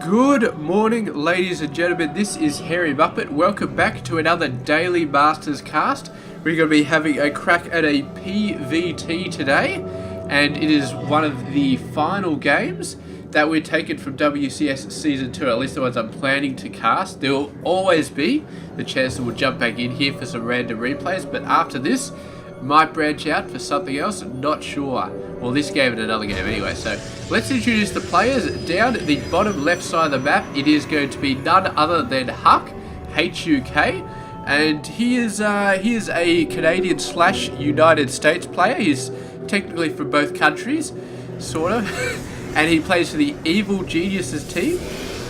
Good morning, ladies and gentlemen. This is Harry Muppet. Welcome back to another Daily Masters cast. We're going to be having a crack at a PvT today, and it is one of the final games that we're taking from WCS Season 2, at least the ones I'm planning to cast. There will always be the chance that we'll jump back in here for some random replays, but after this, might branch out for something else, not sure. Well, this game and another game anyway. So let's introduce the players. Down at the bottom left side of the map, it is going to be none other than HuK, HuK, and he is a Canadian / United States player. He's technically from both countries, sort of, and he plays for the Evil Geniuses team.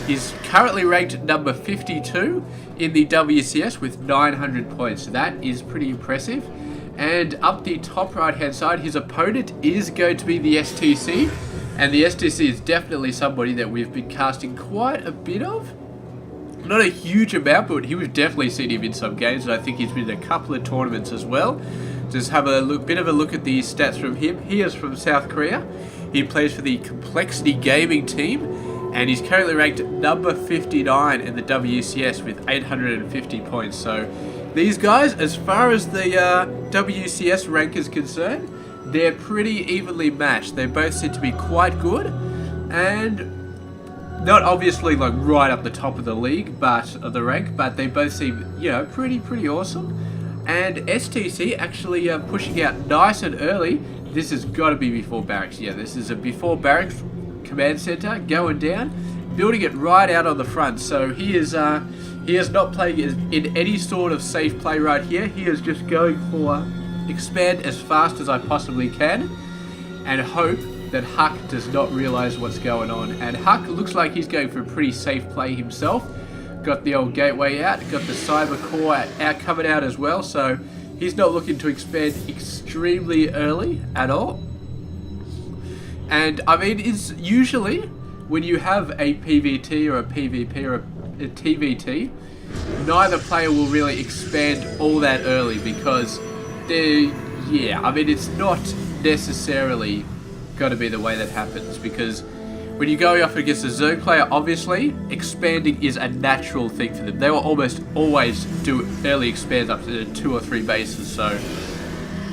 He's currently ranked number 52 in the WCS with 900 points. So that is pretty impressive. And up the top right hand side, his opponent is going to be the STC, and the STC is definitely somebody that we've been casting quite a bit of. Not a huge amount, but we've definitely seen him in some games, and I think he's been in a couple of tournaments as well. Just have a bit of a look at the stats from him. He is from South Korea. He plays for the Complexity Gaming team, and he's currently ranked number 59 in the WCS with 850 points. So these guys, as far as the WCS rank is concerned, they're pretty evenly matched. They both seem to be quite good, and not obviously like right up the top of the league, but of the rank. But they both seem, you know, pretty awesome. And STC actually pushing out nice and early. This has got to be before barracks. Yeah, this is a before barracks command center going down, building it right out on the front. So he is not playing in any sort of safe play right here. He is just going for expand as fast as I possibly can and hope that HuK does not realize what's going on. And HuK looks like he's going for a pretty safe play himself. Got the old gateway out, got the cyber core out coming out as well, so he's not looking to expand extremely early at all. And I mean, it's usually when you have a PvT or a PvP or a TvT, neither player will really expand all that early because it's not necessarily got to be the way that happens, because when you're going off against a zone player, obviously expanding is a natural thing for them. They will almost always do early expands up to 2 or 3 bases, so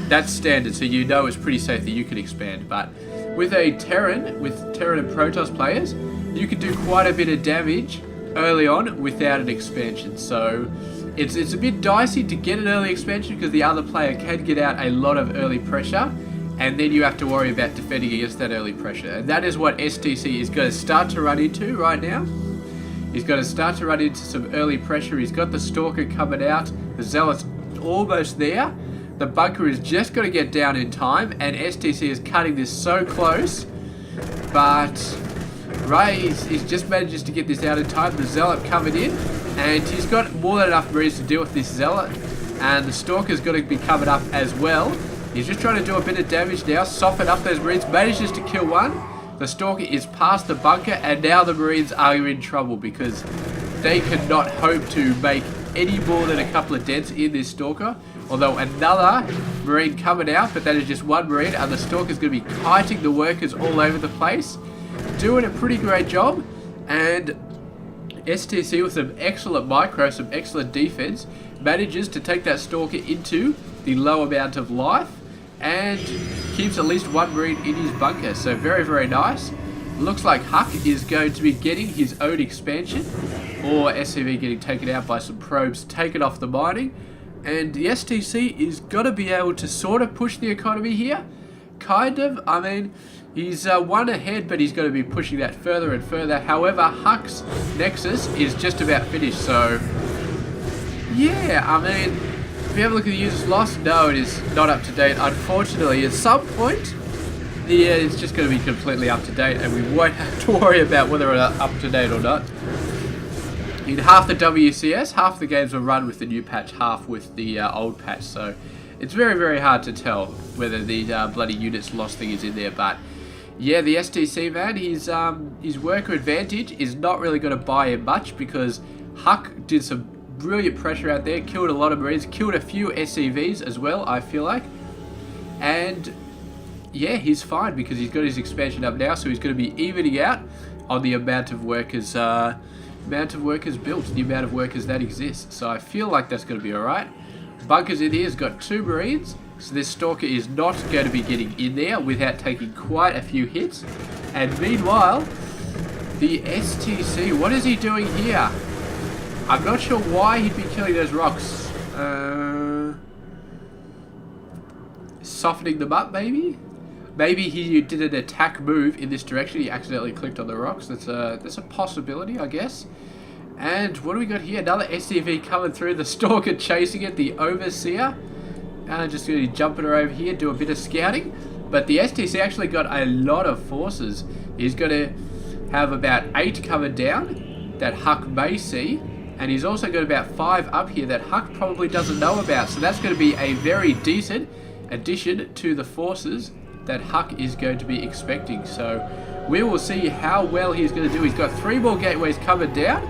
that's standard, so you know it's pretty safe that you can expand. But with Terran and Protoss players, you can do quite a bit of damage early on without an expansion. So it's a bit dicey to get an early expansion because the other player can get out a lot of early pressure, and then you have to worry about defending against that early pressure. And that is what STC is going to start to run into right now. He's going to start to run into some early pressure. He's got the Stalker coming out. The Zealot's almost there. The bunker is just going to get down in time, and STC is cutting this so close, but he's just manages to get this out in time. The Zealot coming in, and he's got more than enough Marines to deal with this Zealot, and the Stalker's got to be coming up as well. He's just trying to do a bit of damage now, soften up those Marines, manages to kill one. The Stalker is past the bunker, and now the Marines are in trouble because they cannot hope to make any more than a couple of dents in this Stalker. Although another Marine coming out, but that is just one Marine, and the Stalker's going to be kiting the workers all over the place. Doing a pretty great job, and STC with some excellent micro, some excellent defense, manages to take that Stalker into the low amount of life, and keeps at least one Marine in his bunker. So very nice. Looks like HuK is going to be getting his own expansion, or SCV getting taken out by some probes taken off the mining. And the STC is got to be able to sort of push the economy here. Kind of. I mean, he's one ahead, but he's going to be pushing that further and further. However, HuK's Nexus is just about finished. So, yeah, I mean, if you have a look at the users lost, no, it is not up to date. Unfortunately, at some point, it's just going to be completely up to date, and we won't have to worry about whether it's up to date or not. In half the WCS, half the games will run with the new patch, half with the old patch. So it's very hard to tell whether the bloody units lost thing is in there. But yeah, the STC man, his worker advantage is not really going to buy him much because HuK did some brilliant pressure out there, killed a lot of Marines, killed a few SCVs as well, I feel like. And yeah, he's fine because he's got his expansion up now, so he's going to be evening out on the amount of workers built, the amount of workers that exist. So I feel like that's going to be alright. Bunkers in here has got 2 Marines, so this Stalker is not going to be getting in there without taking quite a few hits. And meanwhile, the STC, what is he doing here? I'm not sure why he'd be killing those rocks. Softening them up, maybe? Maybe he did an attack move in this direction. He accidentally clicked on the rocks. That's a possibility, I guess. And what do we got here? Another SCV coming through. The Stalker chasing it. The Overseer. Just going to jump it over here, do a bit of scouting. But the STC actually got a lot of forces. He's going to have about 8 coming down that HuK may see. And he's also got about 5 up here that HuK probably doesn't know about. So that's going to be a very decent addition to the forces that HuK is going to be expecting. So we will see how well he's going to do. He's got 3 more gateways coming down,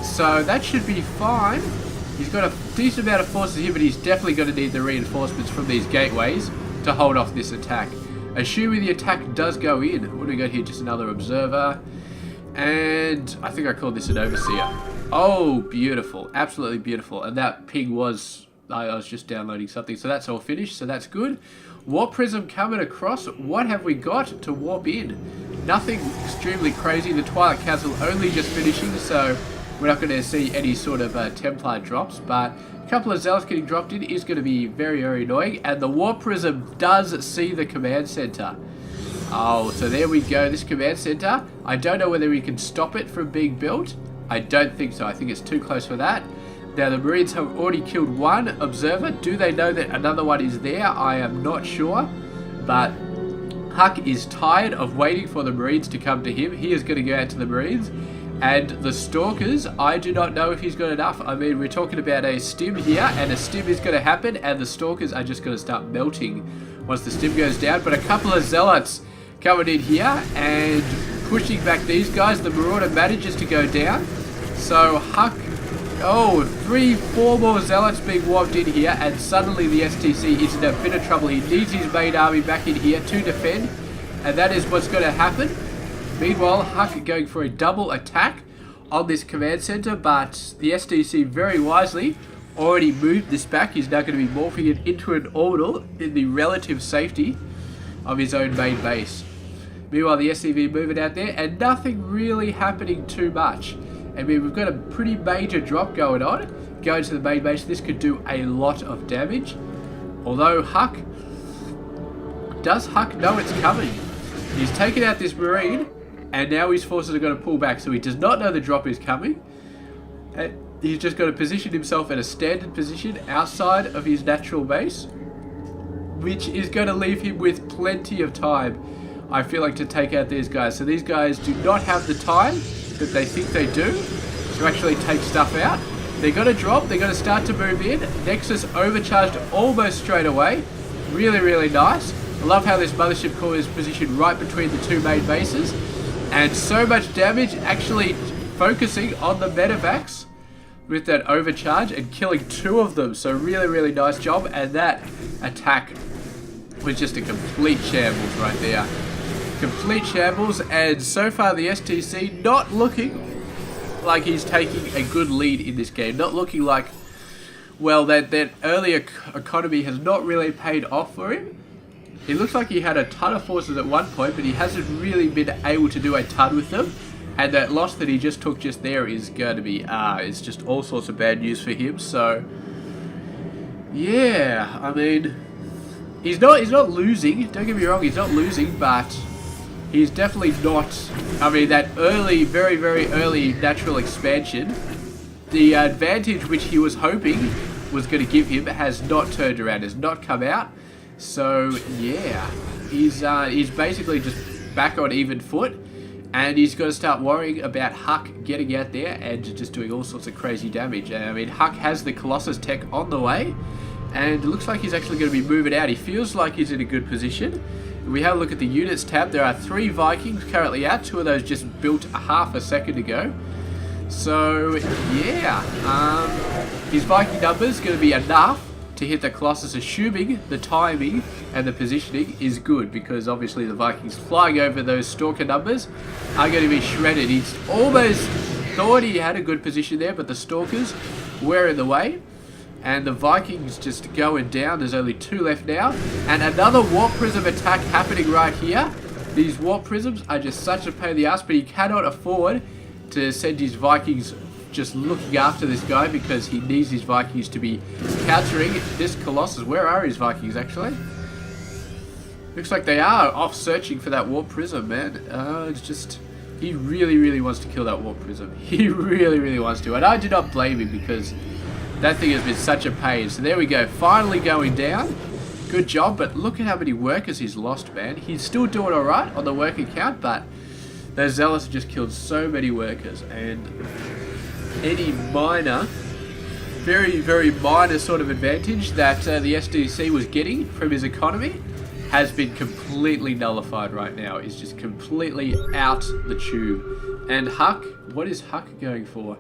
so that should be fine. He's got a decent amount of forces here, but he's definitely going to need the reinforcements from these gateways to hold off this attack. Assuming the attack does go in. What do we got here? Just another observer, and I think I called this an Overseer. Oh, beautiful, absolutely beautiful. And that ping was, I was just downloading something, so that's all finished, so that's good. Warp Prism coming across. What have we got to warp in? Nothing extremely crazy. The Twilight Council only just finishing, so we're not going to see any sort of Templar drops, but a couple of Zealots getting dropped in is going to be very, very annoying. And the Warp Prism does see the command center. Oh, so there we go. This command center, I don't know whether we can stop it from being built. I don't think so. I think it's too close for that. Now, the Marines have already killed 1 observer. Do they know that another one is there? I am not sure. But HuK is tired of waiting for the Marines to come to him. He is going to go out to the Marines. And the Stalkers, I do not know if he's got enough. I mean, we're talking about a stim here, and a stim is going to happen, and the Stalkers are just going to start melting once the stim goes down. But a couple of Zealots coming in here and pushing back these guys. The Marauder manages to go down. So HuK, oh, 3, 4 more Zealots being warped in here, and suddenly the STC is in a bit of trouble. He needs his main army back in here to defend, and that is what's going to happen. Meanwhile, HuK going for a double attack on this command center, but the STC very wisely already moved this back. He's now going to be morphing it into an orbital in the relative safety of his own main base. Meanwhile, the SCV moving out there, and nothing really happening too much. I mean, we've got a pretty major drop going on. Going to the main base, this could do a lot of damage. Although HuK, does HuK know it's coming? He's taken out this Marine, and now his forces are going to pull back. So he does not know the drop is coming. He's just going to position himself in a standard position outside of his natural base, which is going to leave him with plenty of time, I feel like, to take out these guys. So these guys do not have the time that they think they do to actually take stuff out. They're going to drop, they're going to start to move in. Nexus overcharged almost straight away. Really, really nice. I love how this mothership core is positioned right between the 2 main bases. And so much damage, actually focusing on the medevacs with that overcharge and killing 2 of them. So really, really nice job. And that attack was just a complete shambles right there. Complete shambles, and so far the STC not looking like he's taking a good lead in this game. Not looking like, well, that earlier economy has not really paid off for him. It looks like he had a ton of forces at one point, but he hasn't really been able to do a ton with them. And that loss that he just took just there is going to be, it's just all sorts of bad news for him. So, yeah, I mean, he's not losing. Don't get me wrong, he's not losing, but he's definitely not. I mean, that early, very, very early natural expansion, the advantage which he was hoping was going to give him has not turned around, has not come out. So yeah, he's basically just back on even foot, and he's got to start worrying about HuK getting out there and just doing all sorts of crazy damage. I mean, HuK has the Colossus tech on the way, and it looks like he's actually going to be moving out. He feels like he's in a good position. If we have a look at the units tab, there are 3 Vikings currently out. 2 of those just built half a second ago. So yeah, his Viking numbers going to be enough to hit the Colossus, assuming the timing and the positioning is good, because obviously the Vikings flying over those Stalker numbers are going to be shredded. He's almost thought he had a good position there, but the Stalkers were in the way. And the Vikings just going down. There's only 2 left now. And another Warp Prism attack happening right here. These Warp Prisms are just such a pain in the ass, but he cannot afford to send his Vikings just looking after this guy, because he needs his Vikings to be countering this Colossus. Where are his Vikings, actually? Looks like they are off searching for that Warp Prism, man. It's just... he really, really wants to kill that Warp Prism. He really, really wants to. And I do not blame him, because that thing has been such a pain. So there we go. Finally going down. Good job. But look at how many workers he's lost, man. He's still doing alright on the worker count, but those Zealots have just killed so many workers. And any minor, very, very minor sort of advantage that the SDC was getting from his economy has been completely nullified right now. It's just completely out the tube. And HuK, what is HuK going for?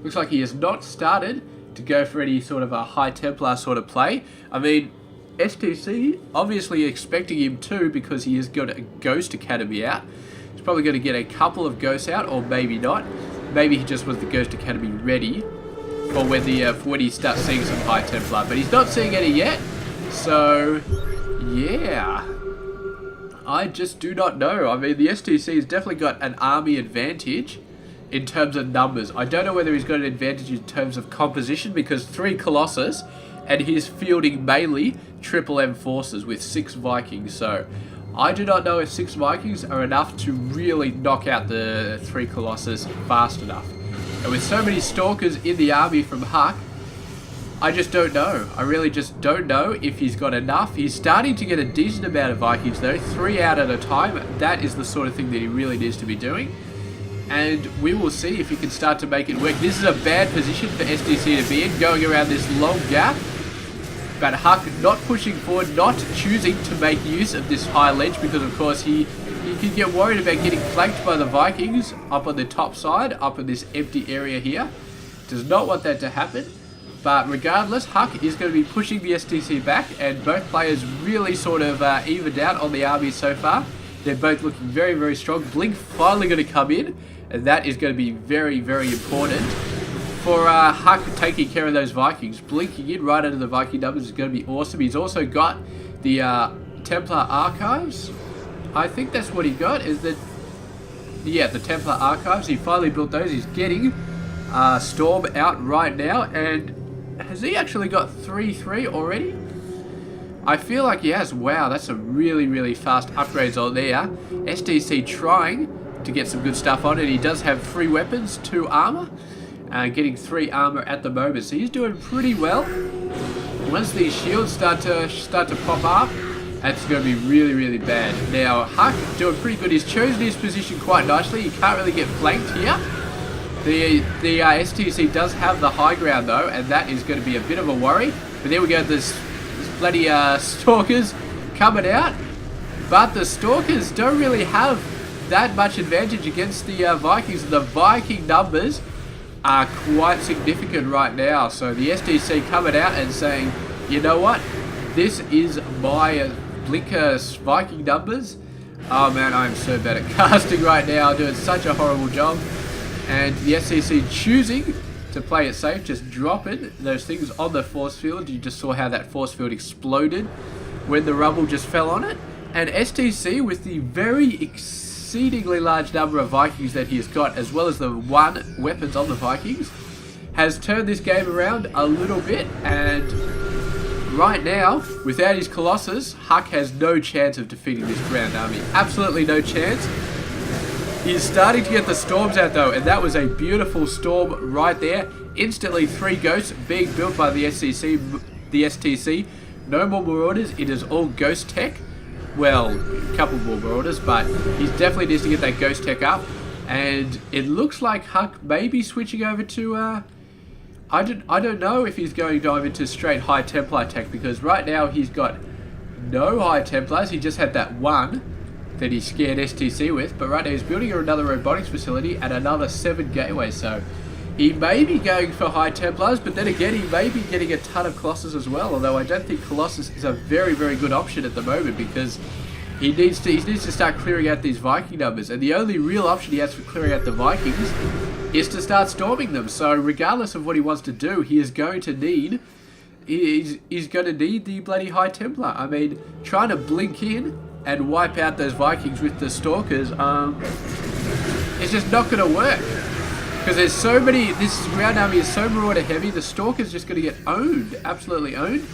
Looks like he has not started to go for any sort of a High Templar sort of play. I mean, STC obviously expecting him to, because he has got a Ghost Academy out. He's probably going to get a couple of Ghosts out, or maybe not. Maybe he just was the Ghost Academy ready for when he starts seeing some High Templar, but he's not seeing any yet. So yeah, I just do not know. I mean, the STC has definitely got an army advantage in terms of numbers. I don't know whether he's got an advantage in terms of composition, because 3 Colossus and he's fielding mainly Triple M forces with 6 Vikings. So I do not know if 6 Vikings are enough to really knock out the 3 Colossus fast enough. And with so many Stalkers in the army from HuK, I just don't know. I really just don't know if he's got enough. He's starting to get a decent amount of Vikings though, 3 out at a time. That is the sort of thing that he really needs to be doing. And we will see if he can start to make it work. This is a bad position for SDC to be in, going around this long gap. But HuK not pushing forward, not choosing to make use of this high ledge, because of course he can get worried about getting flanked by the Vikings up on the top side, up in this empty area here. Does not want that to happen. But regardless, HuK is going to be pushing the SDC back, and both players really sort of evened out on the army so far. They're both looking very, very strong. Blink finally going to come in, and that is going to be very, very important for HuK taking care of those Vikings. Blinking in right under the Viking numbers is going to be awesome. He's also got the Templar Archives. I think that's what he got, is that, yeah, the Templar Archives. He finally built those. He's getting Storm out right now, and has he actually got 3-3 already? I feel like he has. Wow, that's some really, really fast upgrades on there. SDC trying to get some good stuff on it. He does have 3 weapons, 2 armor, getting 3 armor at the moment. So he's doing pretty well. Once these shields start to pop up, that's going to be really, really bad. Now, HuK doing pretty good. He's chosen his position quite nicely. He can't really get flanked here. The STC does have the high ground though, and that is going to be a bit of a worry. But there we go. There's bloody Stalkers coming out, but the Stalkers don't really have that much advantage against the Vikings. The Viking numbers are quite significant right now, so the SDC coming out and saying, you know what, this is my Blinker Viking numbers. Oh man, I am so bad at casting right now, doing such a horrible job. And the SDC choosing to play it safe, just dropping those things on the force field. You just saw how that force field exploded when the rubble just fell on it. And STC, with the very exceedingly large number of Vikings that he has got, as well as the 1 weapons on the Vikings, has turned this game around a little bit. And right now, without his Colossus, HuK has no chance of defeating this ground army. Absolutely no chance. He's starting to get the storms out though, and that was a beautiful storm right there. Instantly 3 ghosts being built by the STC. No more Marauders, it is all ghost tech. Well, a couple more Marauders, but he definitely needs to get that ghost tech up. And it looks like HuK may be switching over to, I don't know if he's going to dive into straight High Templar tech, because right now he's got no High Templars. He just had that 1 that he scared STC with, but right now he's building another robotics facility and another 7 gateways, so He may be going for High Templars, but then again, he may be getting a ton of Colossus as well, although I don't think Colossus is a very, very good option at the moment because he needs to start clearing out these Viking numbers, and the only real option he has for clearing out the Vikings is to start storming them. So regardless of what he wants to do, he is going to need he's going to need the bloody High Templar. I mean, trying to blink in and wipe out those Vikings with the Stalkers, it's just not going to work. Because there's so many, this ground army is so marauder heavy, the Stalker's just going to get owned, absolutely owned.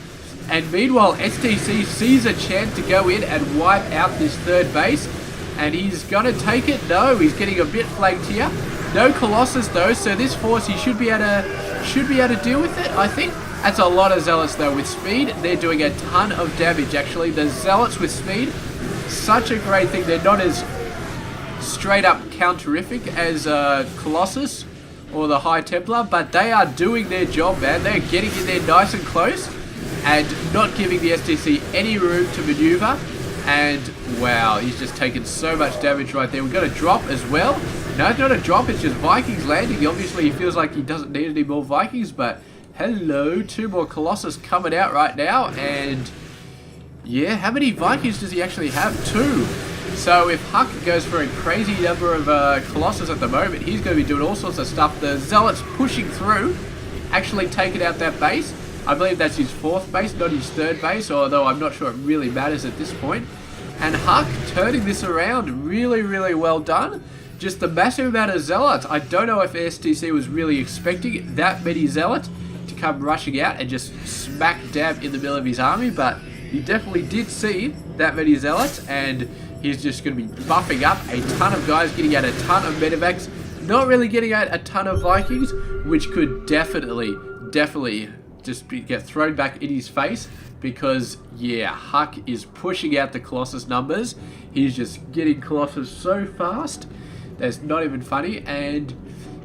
And meanwhile, STC sees a chance to go in and wipe out this third base. And he's going to take it. No, he's getting a bit flanked here. No Colossus though, so this force, he should be able to deal with it, I think. That's a lot of Zealots though. With speed, they're doing a ton of damage actually. The Zealots with speed, such a great thing. They're not as straight up counterific as Colossus or the High Templar, but they are doing their job, man. They're getting in there nice and close and not giving the STC any room to maneuver. And wow, he's just taken so much damage right there. We've got a drop as well. No, it's not a drop, it's just Vikings landing. Obviously he feels like he doesn't need any more Vikings, but hello, 2 more Colossus coming out right now. And yeah, how many Vikings does he actually have? 2. So if HuK goes for a crazy number of Colossus at the moment, he's going to be doing all sorts of stuff. The Zealots pushing through, actually taking out that base. I believe that's his 4th base, not his 3rd base, although I'm not sure it really matters at this point. And HuK turning this around, really, really well done. Just the massive amount of Zealots. I don't know if STC was really expecting that many Zealots to come rushing out and just smack dab in the middle of his army, but he definitely did see that many Zealots, and he's just going to be buffing up a ton of guys, getting out a ton of medevacs, not really getting out a ton of Vikings, which could definitely just get thrown back in his face, because yeah, HuK is pushing out the Colossus numbers. He's just getting Colossus so fast that's not even funny, and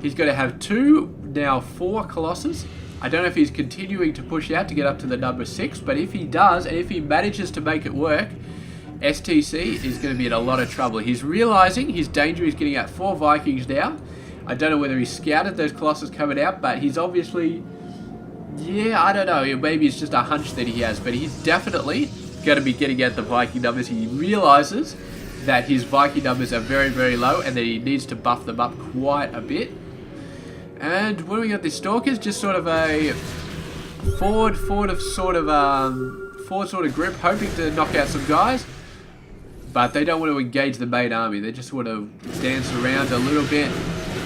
he's going to have 4 Colossus. I don't know if he's continuing to push out to get up to the number 6, but if he does, and if he manages to make it work, STC is going to be in a lot of trouble. He's realizing his danger. He's getting out 4 Vikings now. I don't know whether he scouted those Colossus coming out, but he's obviously, yeah, I don't know. Maybe it's just a hunch that he has, but he's definitely going to be getting out the Viking numbers. He realizes that his Viking numbers are very, very low and that he needs to buff them up quite a bit. And when we got the Stalkers, just sort of a forward sort of grip, hoping to knock out some guys. But they don't want to engage the main army. They just want to dance around a little bit,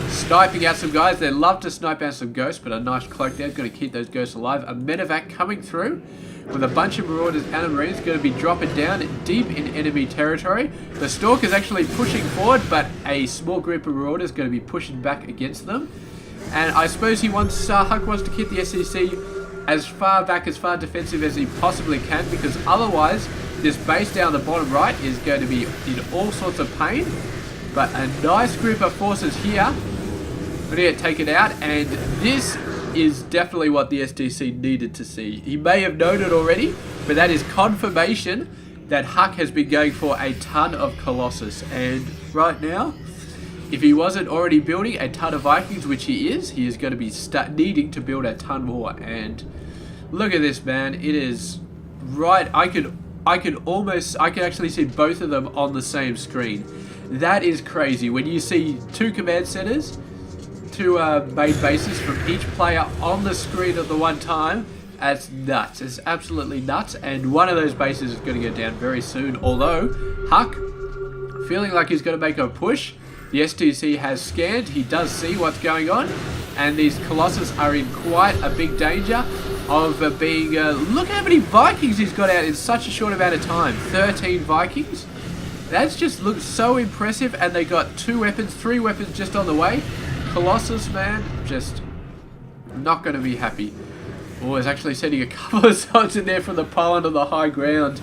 sniping out some guys. They love to snipe out some ghosts, but a nice cloak there is going to keep those ghosts alive. A medevac coming through with a bunch of marauders and marines, going to be dropping down deep in enemy territory. The Stalker's actually pushing forward, but a small group of marauders going to be pushing back against them. And I suppose HuK wants to keep the SCC as far back, as far defensive as he possibly can, because otherwise this base down the bottom right is going to be in all sorts of pain. But a nice group of forces here going to get taken out, and this is definitely what the STC needed to see. He may have known it already, but that is confirmation that HuK has been going for a ton of Colossus. And right now, if he wasn't already building a ton of Vikings, which he is going to be needing to build a ton more. And look at this, man. It is right. I can actually see both of them on the same screen. That is crazy. When you see 2 command centers, 2 main bases from each player on the screen at the one time, that's nuts. It's absolutely nuts. And one of those bases is going to go down very soon. Although HuK, feeling like he's going to make a push, the STC has scanned. He does see what's going on, and these Colossus are in quite a big danger of being... look how many Vikings he's got out in such a short amount of time. 13 Vikings. That's just looks so impressive, and they got 2 weapons, 3 weapons just on the way. Colossus, man, just not going to be happy. Oh, he's actually sending a couple of shots in there from the pile onto the high ground.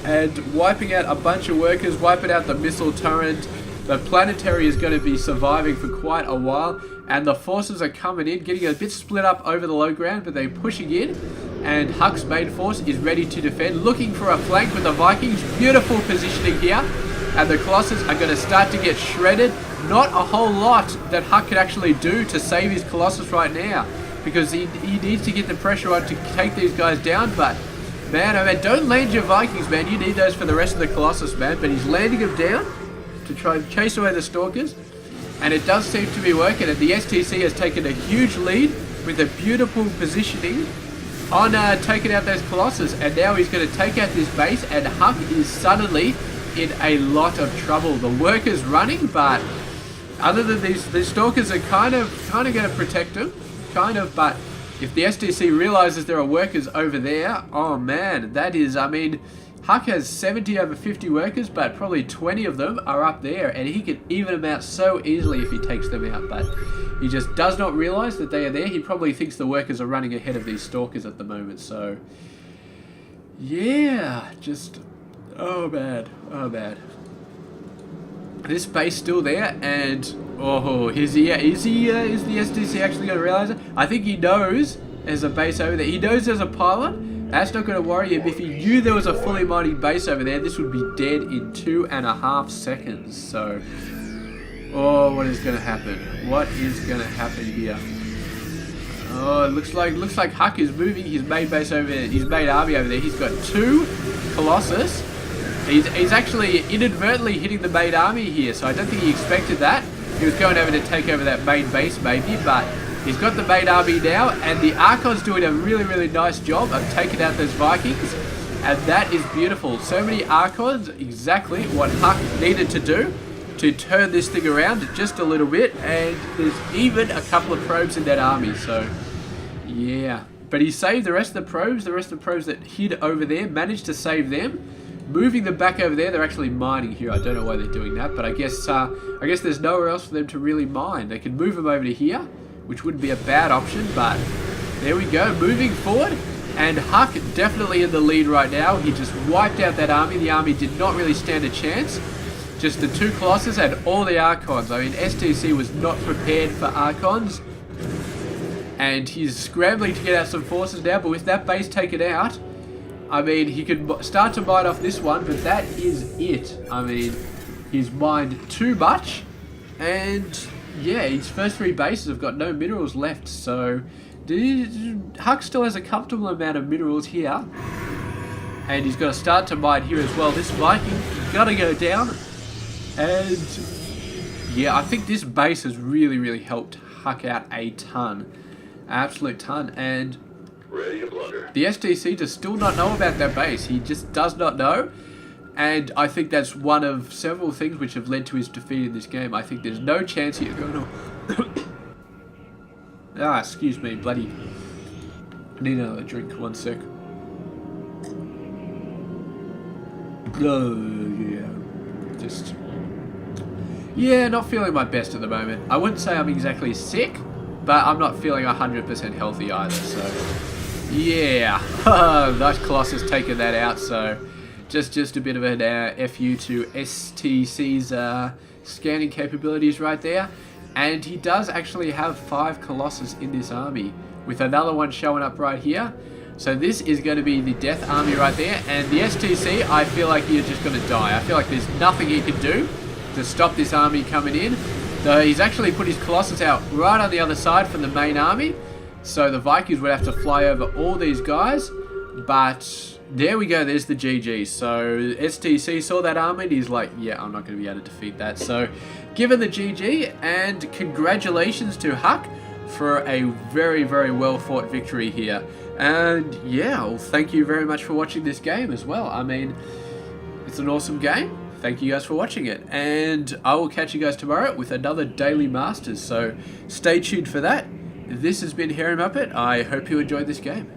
And wiping out a bunch of workers, wiping out the missile turret. The planetary is going to be surviving for quite a while, and the forces are coming in, getting a bit split up over the low ground, but they're pushing in, and HuK's main force is ready to defend, looking for a flank with the Vikings. Beautiful positioning here. and the Colossus are going to start to get shredded. Not a whole lot that HuK could actually do to save his Colossus right now, because he needs to get the pressure on to take these guys down. But man, oh man, don't land your Vikings, man. You need those for the rest of the Colossus, man. But he's landing them down to try and chase away the Stalkers, and it does seem to be working. And the STC has taken a huge lead with a beautiful positioning on taking out those Colossus, and now he's going to take out this base, and HuK is suddenly in a lot of trouble. The workers running, but other than these Stalkers are kind of going to protect him, but if the STC realizes there are workers over there, oh man, that is, I mean, HuK has 70 over 50 workers, but probably 20 of them are up there, and he can even them out so easily if he takes them out, but he just does not realize that they are there. He probably thinks the workers are running ahead of these Stalkers at the moment, so yeah, just, oh bad. This base still there, and oh, is the STC actually going to realize it? I think he knows there's a base over there. He knows there's a pylon. That's not going to worry him. If he knew there was a fully mining base over there, this would be dead in 2.5 seconds. So, oh, what is going to happen? What is going to happen here? Oh, it looks like HuK is moving his main base over there, his main army over there. He's got 2 Colossus. He's actually inadvertently hitting the main army here, so I don't think he expected that. He was going over to take over that main base maybe, but he's got the main army now, and the Archon's doing a really nice job of taking out those Vikings, and that is beautiful. So many Archons, exactly what HuK needed to do to turn this thing around just a little bit, and there's even a couple of probes in that army, so yeah. But he saved the rest of the probes that hid over there, managed to save them. Moving them back over there, they're actually mining here. I don't know why they're doing that, but I guess there's nowhere else for them to really mine. They can move them over to here, which wouldn't be a bad option, but there we go, moving forward, and HuK definitely in the lead right now. He just wiped out that army. The army did not really stand a chance. Just the 2 Colossus and all the Archons. I mean, STC was not prepared for Archons, and he's scrambling to get out some forces now, but with that base taken out, I mean, he could start to mine off this one, but that is it. I mean, he's mined too much, and yeah, his first 3 bases have got no minerals left, so HuK still has a comfortable amount of minerals here, and he's got to start to mine here as well. This Viking is going to go down, and yeah, I think this base has really helped HuK out a ton, absolute ton, and ready to blunder. The STC does still not know about that base. He just does not know. And I think that's one of several things which have led to his defeat in this game. I think there's no chance he is going to... excuse me, bloody... I need another drink, 1 sec. Oh, yeah. Just... yeah, not feeling my best at the moment. I wouldn't say I'm exactly sick, but I'm not feeling 100% healthy either, so... yeah, nice Colossus taking that out, so just a bit of an FU to STC's scanning capabilities right there. And he does actually have 5 Colossus in this army, with another one showing up right here. So this is going to be the death army right there, and the STC, I feel like he is just going to die. I feel like there's nothing he can do to stop this army coming in. Though he's actually put his Colossus out right on the other side from the main army, so the Vikings would have to fly over all these guys, but there we go, there's the GG. So STC saw that army and he's like, yeah, I'm not going to be able to defeat that. So given the GG, and congratulations to HuK for a very well fought victory here. And yeah, well, thank you very much for watching this game as well. I mean, it's an awesome game. Thank you guys for watching it, and I will catch you guys tomorrow with another Daily Masters, so stay tuned for that. This has been Hairy Muppet. I hope you enjoyed this game.